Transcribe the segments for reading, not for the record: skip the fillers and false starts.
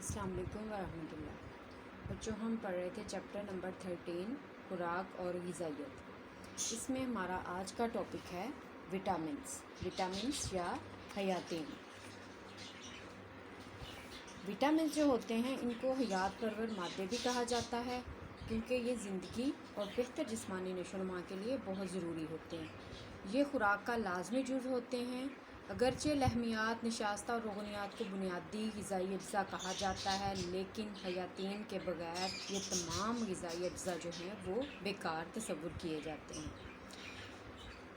السلام علیکم ورحمۃ اللہ۔ بچوں، ہم پڑھ رہے تھے چیپٹر نمبر 13 خوراک اور غذائیت۔ اس میں ہمارا آج کا ٹاپک ہے وٹامنس یا حیاتین۔ وٹامنس جو ہوتے ہیں ان کو حیات پرور مادے بھی کہا جاتا ہے، کیونکہ یہ زندگی اور بہتر جسمانی نشو و نما کے لیے بہت ضروری ہوتے ہیں۔ یہ خوراک کا لازمی جز ہوتے ہیں۔ اگرچہ لحمیات، نشاستہ اور روغنیات کو بنیادی غذائی اجزاء کہا جاتا ہے، لیکن حیاتین کے بغیر یہ تمام غذائی اجزاء جو ہیں وہ بیکار تصور کیے جاتے ہیں۔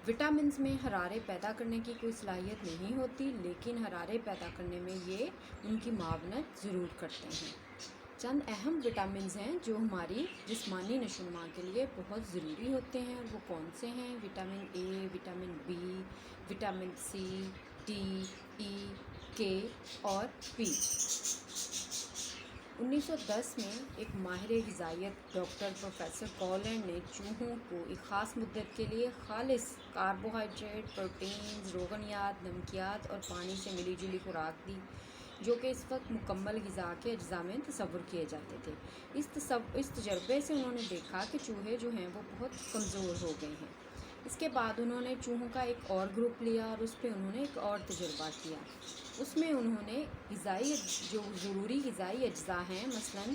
وٹامنس میں حرارے پیدا کرنے کی کوئی صلاحیت نہیں ہوتی، لیکن حرارے پیدا کرنے میں یہ ان کی معاونت ضرور کرتے ہیں۔ چند اہم وٹامنز ہیں جو ہماری جسمانی نشو و نما کے لیے بہت ضروری ہوتے ہیں، اور وہ کون سے ہیں؟ Vitamin A, vitamin B, vitamin C, D, E, K اور پی۔ 1910 میں ایک ماہر غذائیت ڈاکٹر پروفیسر کولینڈ نے چوہوں کو ایک خاص مدت کے لیے خالص کاربوہائیڈریٹ، پروٹینز، روغنیات، نمکیات اور پانی سے ملی جلی خوراک دی، جو کہ اس وقت مکمل غذا کے اجزاء میں تصور کیے جاتے تھے۔ اس تجربے سے انہوں نے دیکھا کہ چوہے جو ہیں وہ بہت کمزور ہو گئے ہیں۔ اس کے بعد انہوں نے چوہوں کا ایک اور گروپ لیا اور اس پہ انہوں نے ایک اور تجربہ کیا۔ اس میں انہوں نے جو ضروری غذائی اجزاء ہیں، مثلاً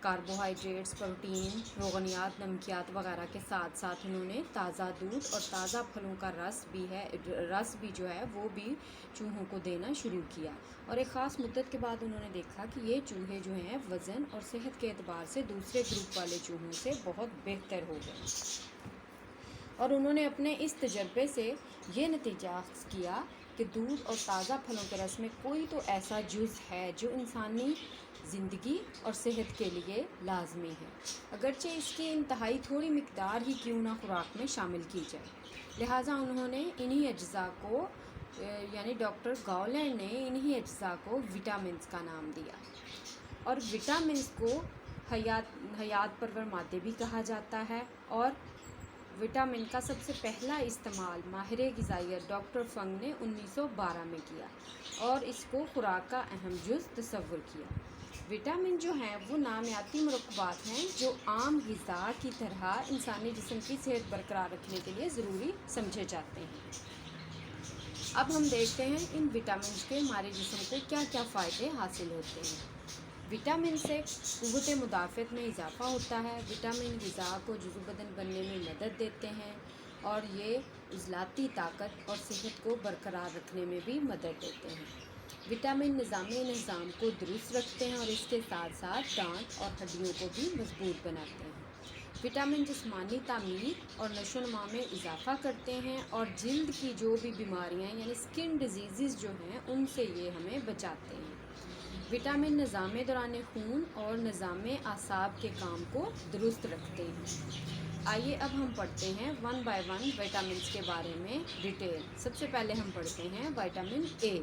کاربوہائیڈریٹس، پروٹین، روغنیات، نمکیات وغیرہ کے ساتھ ساتھ انہوں نے تازہ دودھ اور تازہ پھلوں کا رس بھی جو ہے وہ بھی چوہوں کو دینا شروع کیا، اور ایک خاص مدت کے بعد انہوں نے دیکھا کہ یہ چوہے جو ہیں وزن اور صحت کے اعتبار سے دوسرے گروپ والے چوہوں سے بہت بہتر ہو گئے، اور انہوں نے اپنے اس تجربے سے یہ نتیجہ اخذ کیا کہ دودھ اور تازہ پھلوں کے رس میں کوئی تو ایسا جز ہے جو انسانی زندگی اور صحت کے لیے لازمی ہے، اگرچہ اس کی انتہائی تھوڑی مقدار ہی کیوں نہ خوراک میں شامل کی جائے۔ لہٰذا انہوں نے انہی اجزاء کو یعنی ڈاکٹر گاؤلینڈ نے انہی اجزاء کو وٹامنس کا نام دیا، اور وٹامنس کو حیات پرور مادے بھی کہا جاتا ہے، اور وٹامن کا سب سے پہلا استعمال ماہر غذائیت ڈاکٹر فنگ نے 1912 میں کیا اور اس کو خوراک کا اہم جز تصور کیا۔ وٹامن جو ہیں وہ نامیاتی مرکبات ہیں جو عام غذا کی طرح انسانی جسم کی صحت برقرار رکھنے کے لیے ضروری سمجھے جاتے ہیں۔ اب ہم دیکھتے ہیں ان وٹامنس کے ہمارے جسم کو کیا کیا فائدے حاصل ہوتے ہیں۔ وٹامن سے قوت مدافعت میں اضافہ ہوتا ہے۔ وٹامن غذا کو جزو بدن بننے میں مدد دیتے ہیں، اور یہ عضلاتی طاقت اور صحت کو برقرار رکھنے میں بھی مدد دیتے ہیں۔ وٹامن نظام کو درست رکھتے ہیں اور اس کے ساتھ ساتھ دانت اور ہڈیوں کو بھی مضبوط بناتے ہیں۔ وٹامن جسمانی تعمیر اور نشو و نما میں اضافہ کرتے ہیں، اور جلد کی جو بھی بیماریاں یعنی اسکن ڈیزیزز جو ہیں ان سے یہ ہمیں بچاتے ہیں۔ وٹامن نظام دوران خون اور نظام اعصاب کے کام کو درست رکھتے ہیں۔ آئیے اب ہم پڑھتے ہیں ون بائی ون وٹامنس کے بارے میں ڈیٹیل۔ سب سے پہلے ہم پڑھتے ہیں وٹامن اے۔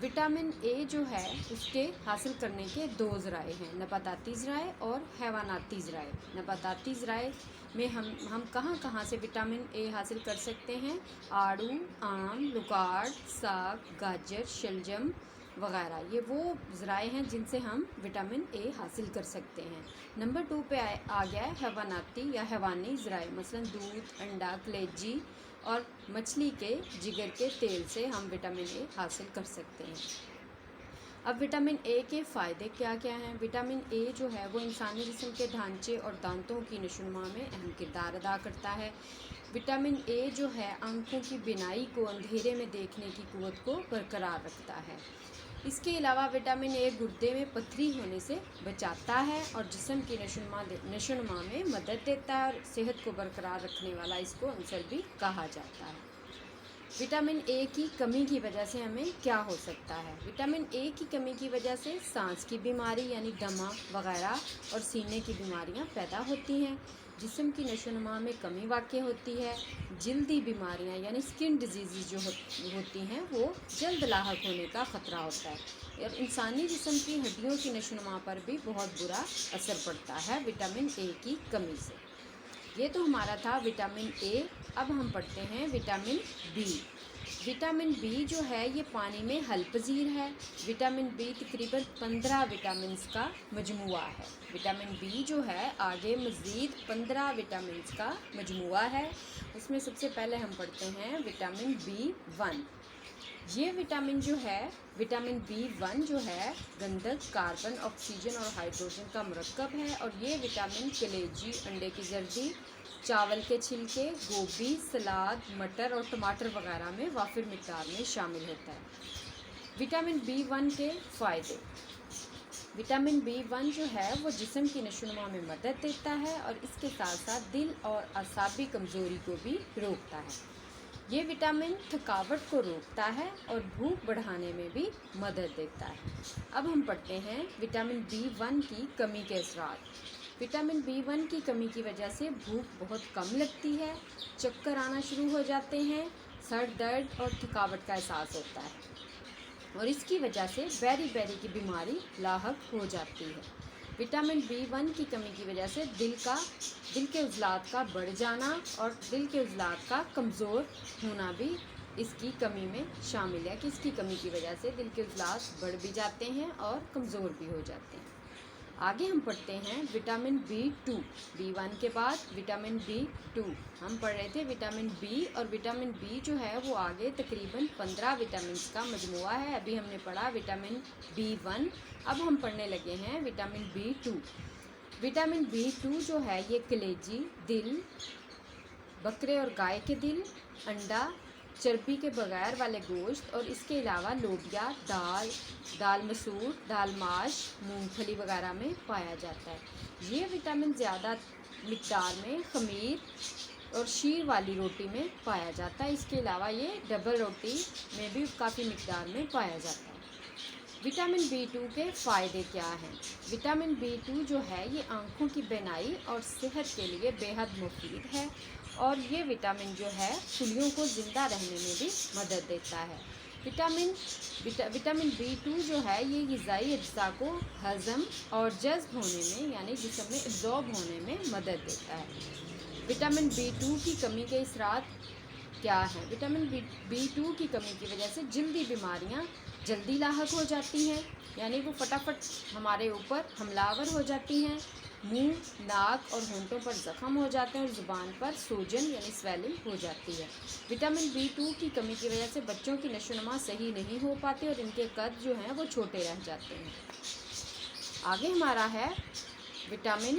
وٹامن اے جو ہے اس کے حاصل کرنے کے دو ذرائع ہیں، نباتاتی ذرائع اور حیواناتی ذرائع۔ نباتاتی ذرائع میں ہم کہاں سے وٹامن اے حاصل کر سکتے ہیں؟ آڑو، آم، لوکارڈ، ساگ، گاجر، شلجم وغیرہ، یہ وہ ذرائع ہیں جن سے ہم وٹامن اے حاصل کر سکتے ہیں۔ نمبر 2 پہ آ گیا ہے حیواناتی یا حیوانی ذرائع، مثلا دودھ، انڈا، کلیجی اور مچھلی کے جگر کے تیل سے ہم وٹامن اے حاصل کر سکتے ہیں۔ اب وٹامن اے کے فائدے کیا کیا ہیں؟ وٹامن اے جو ہے وہ انسانی جسم کے ڈھانچے اور دانتوں کی نشو و نما میں اہم کردار ادا کرتا ہے۔ وٹامن اے جو ہے آنکھوں کی بینائی کو اندھیرے میں دیکھنے کی قوت کو برقرار رکھتا ہے۔ اس کے علاوہ وٹامن اے گردے میں پتھری ہونے سے بچاتا ہے اور جسم کی نشو و نما میں مدد دیتا ہے، اور صحت کو برقرار رکھنے والا اس کو عنصر بھی کہا جاتا ہے۔ وٹامن اے کی کمی کی وجہ سے ہمیں کیا ہو سکتا ہے؟ وٹامن اے کی کمی کی وجہ سے سانس کی بیماری یعنی دمہ وغیرہ اور سینے کی بیماریاں پیدا ہوتی ہیں، جسم کی نشو و نما میں کمی واقع ہوتی ہے، جلدی بیماریاں یعنی اسکن ڈیزیزز جو ہوتی ہیں وہ جلد لاحق ہونے کا خطرہ ہوتا ہے، اور انسانی جسم کی ہڈیوں کی نشو و نما پر بھی بہت برا اثر پڑتا ہے وٹامن اے کی کمی سے۔ یہ تو ہمارا تھا وٹامن اے۔ اب ہم پڑھتے ہیں وٹامن بی۔ وٹامن بی جو ہے یہ پانی میں حل پذیر ہے۔ وٹامن بی تقریباً 15 وٹامنز کا مجموعہ ہے۔ وٹامن بی جو ہے آگے مزید 15 وٹامنز کا مجموعہ ہے۔ اس میں سب سے پہلے ہم پڑھتے ہیں وٹامن B1۔ یہ وٹامن جو ہے وٹامن B1 جو ہے گندھک، کاربن، آکسیجن اور ہائیڈروجن کا مرکب ہے، اور یہ وٹامن کلیجی، انڈے کی زردی، چاول کے چھلکے، گوبھی، سلاد، مٹر اور ٹماٹر وغیرہ میں وافر مقدار میں شامل ہوتا ہے۔ وٹامن B1 کے فائدے۔ وٹامن B1 جو ہے وہ جسم کی نشو و نما میں مدد دیتا ہے، اور اس کے ساتھ ساتھ دل اور اعصابی کمزوری کو بھی روکتا ہے۔ یہ وٹامن تھکاوٹ کو روکتا ہے اور بھوک بڑھانے میں بھی مدد دیتا ہے۔ اب ہم پڑھتے ہیں وٹامن B1 کی کمی کے اثرات۔ وٹامن B1 کی کمی کی وجہ سے بھوک بہت کم لگتی ہے، چکر آنا شروع ہو جاتے ہیں، سر درد اور تھکاوٹ کا احساس ہوتا ہے، اور اس کی وجہ سے بیری بیری کی بیماری لاحق ہو جاتی ہے۔ وٹامن B1 کی کمی کی وجہ سے دل کے عضلات کا بڑھ جانا اور دل کے عضلات کا کمزور ہونا بھی اس کی کمی میں شامل ہے، کہ اس کی کمی کی وجہ سے دل کے عضلات بڑھ بھی جاتے ہیں اور کمزور بھی ہو جاتے ہیں۔ آگے ہم پڑھتے ہیں وٹامن B2۔ B1 کے بعد وٹامن B2 ہم پڑھ رہے تھے۔ وٹامن B اور وٹامن B جو ہے وہ آگے تقریباً 15 وٹامنز کا مجموعہ ہے۔ ابھی ہم نے پڑھا وٹامن B1، اب ہم پڑھنے لگے ہیں وٹامن B2۔ وٹامن B2 جو ہے یہ کلیجی، دل، بکرے اور گائے کے دل، انڈا، چربی کے بغیر والے گوشت، اور اس کے علاوہ لوبیا، دال مسور، دال ماش، مونگ پھلی وغیرہ میں پایا جاتا ہے۔ یہ وٹامن زیادہ مقدار میں خمیر اور شیر والی روٹی میں پایا جاتا ہے۔ اس کے علاوہ یہ ڈبل روٹی میں بھی کافی مقدار میں پایا جاتا ہے۔ وٹامن B2 کے فائدے کیا ہیں؟ وٹامن B2 جو ہے یہ آنکھوں کی بینائی اور صحت کے لیے بے حد مفید ہے، اور یہ وٹامن جو ہے خلیوں کو زندہ رہنے میں بھی مدد دیتا ہے۔ وٹامن B2 جو ہے یہ غذائی اجزاء کو ہضم اور جذب ہونے میں، یعنی جسم میں ایبزارب ہونے میں مدد دیتا ہے۔ وٹامن B2 کی کمی کے اثرات کیا ہیں؟ وٹامن B2 کی کمی کی وجہ سے جلدی بیماریاں جلدی لاحق ہو جاتی ہیں، یعنی وہ فٹافٹ ہمارے اوپر حملہ آور ہو جاتی ہیں۔ منہ، ناک اور ہونٹوں پر زخم ہو جاتے ہیں، اور زبان پر سوجن یعنی سویلنگ ہو جاتی ہے۔ وٹامن B2 کی کمی کی وجہ سے بچوں کی نشو و نما صحیح نہیں ہو پاتی، اور ان کے قد جو ہیں وہ چھوٹے رہ جاتے ہیں۔ آگے ہمارا ہے وٹامن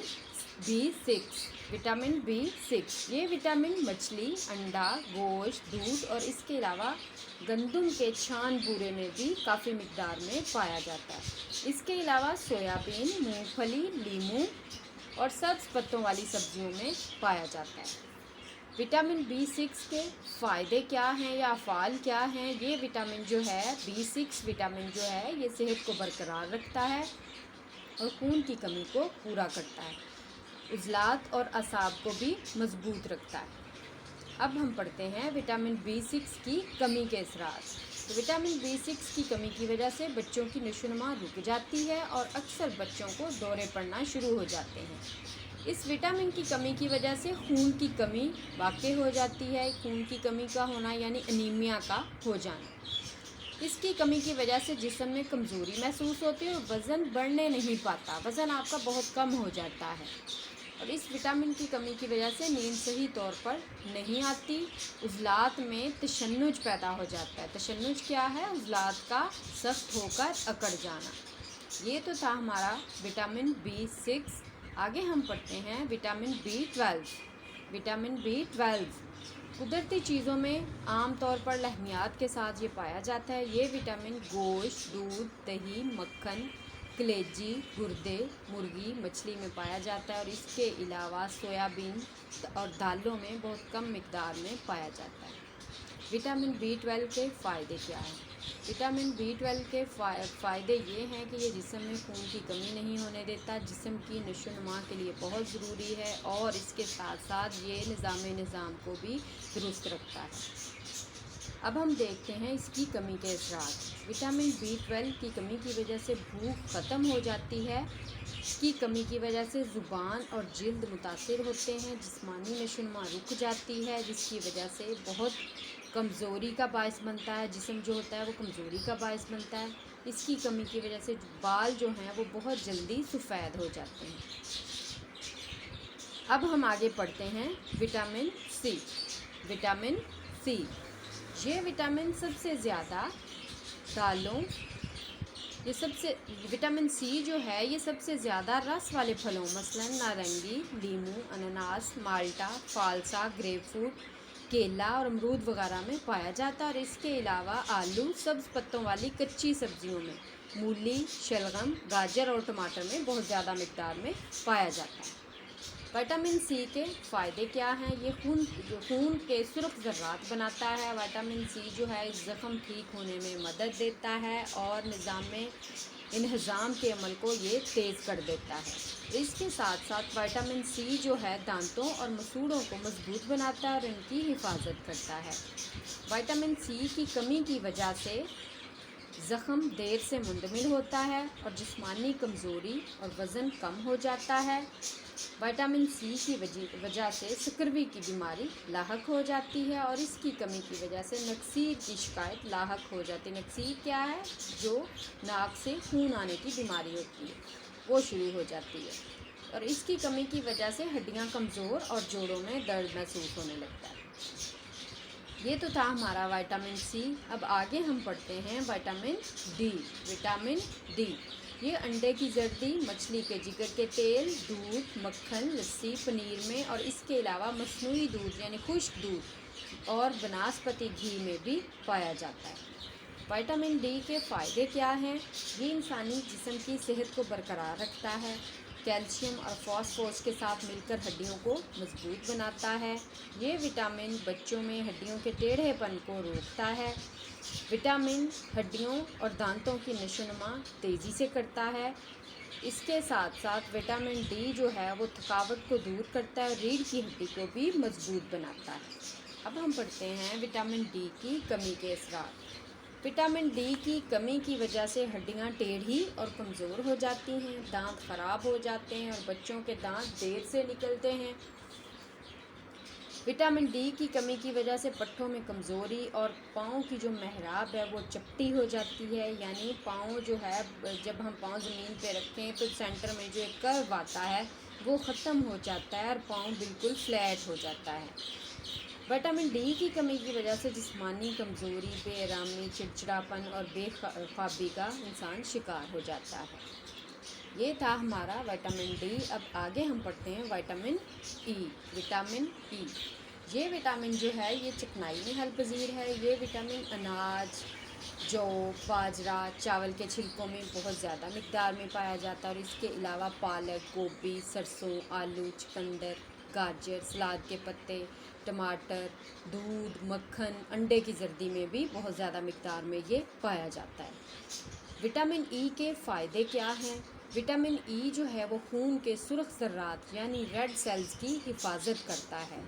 B6۔ وٹامن B6 یہ وٹامن مچھلی، انڈا، گوشت، دودھ اور اس کے علاوہ گندم کے چھان بورے میں بھی کافی مقدار میں پایا جاتا ہے۔ اس کے علاوہ سویابین، مونگ پھلی، لیموں اور سبز پتوں والی سبزیوں میں پایا جاتا ہے۔ وٹامن B6 کے فائدے کیا ہیں یا افعال کیا ہیں؟ یہ وٹامن جو ہے B6 وٹامن جو ہے یہ صحت کو برقرار رکھتا ہے اور خون کی کمی کو پورا کرتا ہے، عضلات اور اعصاب کو بھی مضبوط رکھتا ہے۔ اب ہم پڑھتے ہیں وٹامن B6 کی کمی کے اثرات۔ تو وٹامن B6 کی کمی کی وجہ سے بچوں کی نشو و نما رک جاتی ہے، اور اکثر بچوں کو دورے پڑنا شروع ہو جاتے ہیں۔ اس وٹامن کی کمی کی وجہ سے خون کی کمی واقع ہو جاتی ہے۔ خون کی کمی کا ہونا یعنی انیمیا کا ہو جانا۔ اس کی کمی کی وجہ سے جسم میں کمزوری محسوس ہوتی ہے اور وزن بڑھنے نہیں پاتا، وزن آپ کا بہت کم ہو جاتا ہے۔ اور اس وٹامن کی کمی کی وجہ سے نیند صحیح طور پر نہیں آتی، عضلات میں تشنج پیدا ہو جاتا ہے۔ تشنج کیا ہے؟ عضلات کا سخت ہو کر اکڑ جانا۔ یہ تو تھا ہمارا وٹامن B6۔ آگے ہم پڑھتے ہیں وٹامن B12۔ وٹامن B12 قدرتی چیزوں میں عام طور پر لحمیات کے ساتھ یہ پایا جاتا ہے۔ یہ وٹامن گوشت، دودھ، دہی، مکھن، کلیجی، گردے، مرغی، مچھلی میں پایا جاتا ہے، اور اس کے علاوہ سویابین اور دالوں میں بہت کم مقدار میں پایا جاتا ہے۔ وٹامن B12 کے فائدے کیا ہیں؟ وٹامن B12 کے فائدے یہ ہیں کہ یہ جسم میں خون کی کمی نہیں ہونے دیتا، جسم کی نشو و نما کے لیے بہت ضروری ہے، اور اس کے ساتھ ساتھ یہ نظام کو بھی درست رکھتا ہے۔ اب ہم دیکھتے ہیں اس کی کمی کے اثرات۔ وٹامن B12 کی کمی کی وجہ سے بھوک ختم ہو جاتی ہے۔ اس کی کمی کی وجہ سے زبان اور جلد متاثر ہوتے ہیں، جسمانی نشو و نما رک جاتی ہے، جس کی وجہ سے بہت کمزوری کا باعث بنتا ہے، جسم جو ہوتا ہے وہ کمزوری کا باعث بنتا ہے۔ اس کی کمی کی وجہ سے بال جو ہیں وہ بہت جلدی سفید ہو جاتے ہیں۔ اب ہم آگے پڑھتے ہیں وٹامن سی۔ وٹامن سی، یہ وٹامن سب سے زیادہ دالوں وٹامن سی جو ہے یہ سب سے زیادہ رس والے پھلوں مثلا نارنگی، لیمو، انناس، مالٹا، فالسا، گریپ فروٹ، کیلا اور امرود وغیرہ میں پایا جاتا ہے، اور اس کے علاوہ آلو، سبز پتوں والی کچی سبزیوں میں، مولی، شلغم، گاجر اور ٹماٹر میں بہت زیادہ مقدار میں پایا جاتا ہے۔ وٹامن سی کے فائدے کیا ہیں؟ یہ خون کے سرخ ذرات بناتا ہے۔ وٹامن سی جو ہے زخم ٹھیک ہونے میں مدد دیتا ہے اور انہضام کے عمل کو یہ تیز کر دیتا ہے۔ اس کے ساتھ ساتھ وٹامن سی جو ہے دانتوں اور مسوڑوں کو مضبوط بناتا ہے اور ان کی حفاظت کرتا ہے۔ وٹامن سی کی کمی کی وجہ سے زخم دیر سے مندمل ہوتا ہے اور جسمانی کمزوری اور وزن کم ہو جاتا ہے۔ وٹامن سی کی وجہ سے سکروی کی بیماری لاحق ہو جاتی ہے، اور اس کی کمی کی وجہ سے نکسیر کی شکایت لاحق ہو جاتی ہے۔ نکسیر کیا ہے؟ جو ناک سے خون آنے کی بیماری ہوتی ہے، وہ شروع ہو جاتی ہے، اور اس کی کمی کی وجہ سے ہڈیاں کمزور اور جوڑوں میں درد محسوس ہونے لگتا ہے۔ یہ تو تھا ہمارا وٹامن سی۔ اب آگے ہم پڑھتے ہیں وٹامن ڈی۔ وٹامن ڈی، یہ انڈے کی زردی، مچھلی کے جگر کے تیل، دودھ، مکھن، لسی، پنیر میں، اور اس کے علاوہ مصنوعی دودھ یعنی خشک دودھ اور بناسپتی گھی میں بھی پایا جاتا ہے۔ وٹامن ڈی کے فائدے کیا ہیں؟ یہ انسانی جسم کی صحت کو برقرار رکھتا ہے، کیلشیم اور فاسفورس کے ساتھ مل کر ہڈیوں کو مضبوط بناتا ہے۔ یہ وٹامن بچوں میں ہڈیوں کے ٹیڑھے پن کو روکتا ہے۔ وٹامن ہڈیوں اور دانتوں کی نشو و نما تیزی سے کرتا ہے۔ اس کے ساتھ ساتھ وٹامن ڈی جو ہے وہ تھکاوٹ کو دور کرتا ہے اور ریڑھ کی ہڈی کو بھی مضبوط بناتا ہے۔ اب ہم پڑھتے ہیں وٹامن ڈی کی کمی کے اثرات۔ وٹامن ڈی کی کمی کی وجہ سے ہڈیاں ٹیڑھی اور کمزور ہو جاتی ہیں، دانت خراب ہو جاتے ہیں اور بچوں کے دانت دیر سے نکلتے ہیں۔ وٹامن ڈی کی کمی کی وجہ سے پٹھوں میں کمزوری اور پاؤں کی جو محراب ہے وہ چپٹی ہو جاتی ہے، یعنی پاؤں جو ہے جب ہم پاؤں زمین پہ رکھیں تو سینٹر میں جو ایک کرو آتا ہے وہ ختم ہو جاتا ہے اور پاؤں بالکل فلیٹ ہو جاتا ہے۔ وٹامن ڈی کی کمی کی وجہ سے جسمانی کمزوری، بے آرامی، چڑچڑاپن اور بے خوابی کا انسان شکار ہو جاتا ہے۔ یہ تھا ہمارا وٹامن ڈی۔ اب آگے ہم پڑھتے ہیں وٹامن ای۔ وٹامن ای، یہ وٹامن جو ہے یہ چکنائی میں حل پذیر ہے۔ یہ وٹامن اناج، جو، باجرہ، چاول کے چھلکوں میں بہت زیادہ مقدار میں پایا جاتا ہے، اور اس کے علاوہ پالک، گوبھی، سرسوں، آلو، چقندر، گاجر، سلاد کے پتے، ٹماٹر، دودھ، مکھن، انڈے کی زردی میں بھی بہت زیادہ مقدار میں یہ پایا جاتا ہے۔ وٹامن ای کے فائدے کیا ہیں؟ وٹامن ای جو ہے وہ خون کے سرخ ذرات یعنی ریڈ سیلز کی حفاظت کرتا ہے۔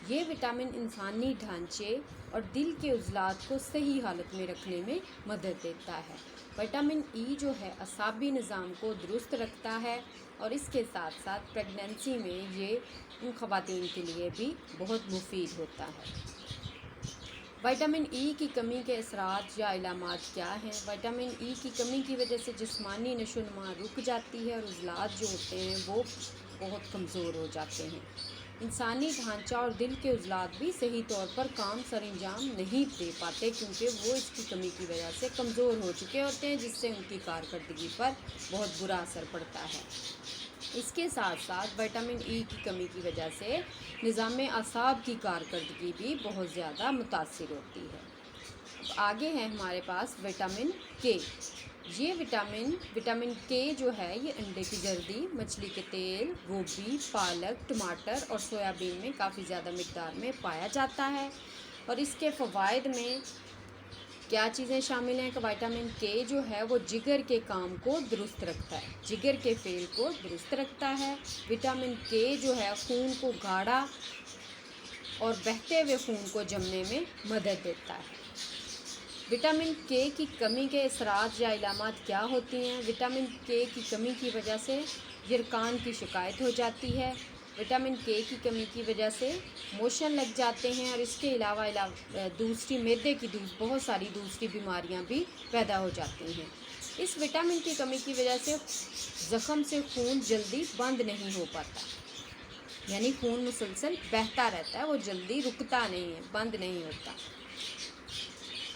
یہ وٹامن انسانی ڈھانچے اور دل کے عضلات کو صحیح حالت میں رکھنے میں مدد دیتا ہے۔ وٹامن ای جو ہے اعصابی نظام کو درست رکھتا ہے، اور اس کے ساتھ ساتھ پریگنینسی میں یہ ان خواتین کے لیے بھی بہت مفید ہوتا ہے۔ وٹامن ای کی کمی کے اثرات یا علامات کیا ہیں؟ وٹامن ای کی کمی کی وجہ سے جسمانی نشو و نما رک جاتی ہے اور عضلات جو ہوتے ہیں وہ بہت کمزور ہو جاتے ہیں۔ انسانی ڈھانچہ اور دل کے عضلات بھی صحیح طور پر کام سر انجام نہیں دے پاتے، کیونکہ وہ اس کی کمی کی وجہ سے کمزور ہو چکے ہوتے ہیں، جس سے ان کی کارکردگی پر بہت برا اثر پڑتا ہے۔ اس کے ساتھ ساتھ وٹامن ای کی کمی کی وجہ سے نظام اعصاب کی کارکردگی بھی بہت زیادہ متاثر ہوتی ہے۔ اب آگے ہے ہمارے پاس وٹامن کے۔ یہ وٹامن کے جو ہے یہ انڈے کی زردی، مچھلی کے تیل، گوبھی، پالک، ٹماٹر اور سویابین میں کافی زیادہ مقدار میں پایا جاتا ہے، اور اس کے فوائد میں کیا چیزیں شامل ہیں کہ وٹامن کے جو ہے وہ جگر کے کام کو درست رکھتا ہے، جگر کے فعل کو درست رکھتا ہے۔ وٹامن کے جو ہے خون کو گاڑھا اور بہتے ہوئے خون کو جمنے میں مدد دیتا ہے۔ وٹامن کے کی کمی کے اثرات یا علامات کیا ہوتی ہیں؟ وٹامن کے کی کمی کی وجہ سے یرقان کی شکایت ہو جاتی ہے، وٹامن کے کی کمی کی وجہ سے موشن لگ جاتے ہیں، اور اس کے علاوہ دوسری معدے کی بہت ساری دوسری بیماریاں بھی پیدا ہو جاتی ہیں۔ اس وٹامن کی کمی کی وجہ سے زخم سے خون جلدی بند نہیں ہو پاتا، یعنی خون مسلسل بہتا رہتا ہے، وہ جلدی رکتا نہیں ہے، بند نہیں ہوتا۔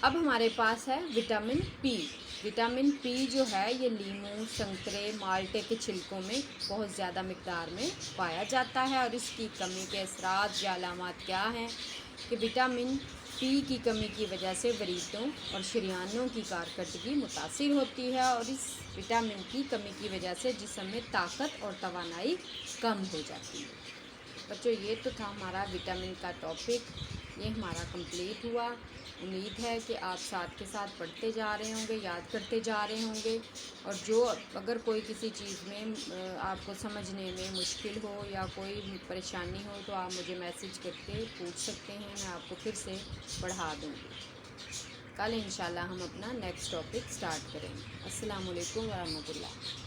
اب ہمارے پاس ہے وٹامن پی۔ وٹامن پی جو ہے یہ لیموں، سنترے، مالٹے کے چھلکوں میں بہت زیادہ مقدار میں پایا جاتا ہے، اور اس کی کمی کے اثرات یا علامات کیا ہیں کہ وٹامن پی کی کمی کی وجہ سے وریدوں اور شریانوں کی کارکردگی متاثر ہوتی ہے، اور اس وٹامن کی کمی کی وجہ سے جسم میں طاقت اور توانائی کم ہو جاتی ہے۔ بچوں یہ تو تھا ہمارا وٹامن کا ٹاپک، یہ ہمارا کمپلیٹ ہوا۔ امید ہے کہ آپ ساتھ کے ساتھ پڑھتے جا رہے ہوں گے، یاد کرتے جا رہے ہوں گے، اور اگر کوئی کسی چیز میں آپ کو سمجھنے میں مشکل ہو یا کوئی پریشانی ہو تو آپ مجھے میسج کر کے پوچھ سکتے ہیں، میں آپ کو پھر سے پڑھا دوں گی۔ کل انشاءاللہ ہم اپنا نیکسٹ ٹاپک سٹارٹ کریں گے۔ السلام علیکم ورحمۃ اللہ۔